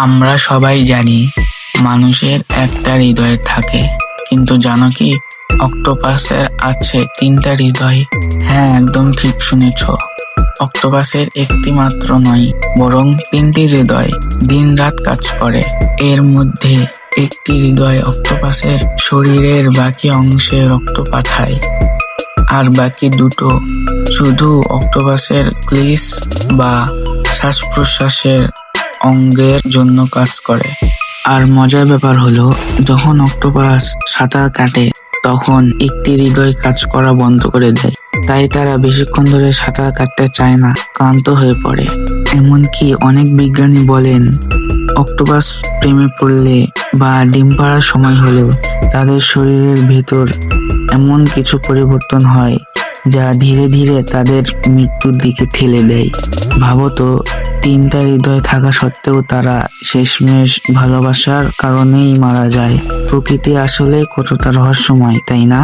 আমরা সবাই জানি মানুষের একটা হৃদয় থাকে, কিন্তু জানো কি অক্টোপাসের আছে তিনটা হৃদয়। হ্যাঁ, একদম ঠিক শুনেছ। অক্টোপাসের একটি মাত্র নয়, বরং তিনটি হৃদয় দিন রাত কাজ করে। এর মধ্যে একটি হৃদয় অক্টোপাসের শরীরের বাকি অংশে রক্ত পাঠায়, আর বাকি দুটো শুধু অক্টোপাসের গ্লিস বা শ্বাস প্রশ্বাসের অঙ্গের জন্য কাজ করে। আর মজার ব্যাপার হলো, যখন অক্টোপাস সাঁতার কাটে তখন একটি হৃদয় কাজ করা বন্ধ করে দেয়। তাই তারা বেশিক্ষণ ধরে সাঁতার কাটতে চায় না, ক্লান্ত হয়ে পড়ে। এমনকি অনেক বিজ্ঞানী বলেন, অক্টোপাস প্রেমে পড়লে বা ডিম পাড়ার সময় হলেও তাদের শরীরের ভেতর এমন কিছু পরিবর্তন হয় যা ধীরে ধীরে তাদের মৃত্যুর দিকে ঠেলে দেয়। ভাবো তো, তিনটা হৃদয় থাকা সত্ত্বেও তারা শেষমেশ ভালোবাসার কারণেই মারা যায়। প্রকৃতি আসলে কতটা রহস্যময়, তাই না?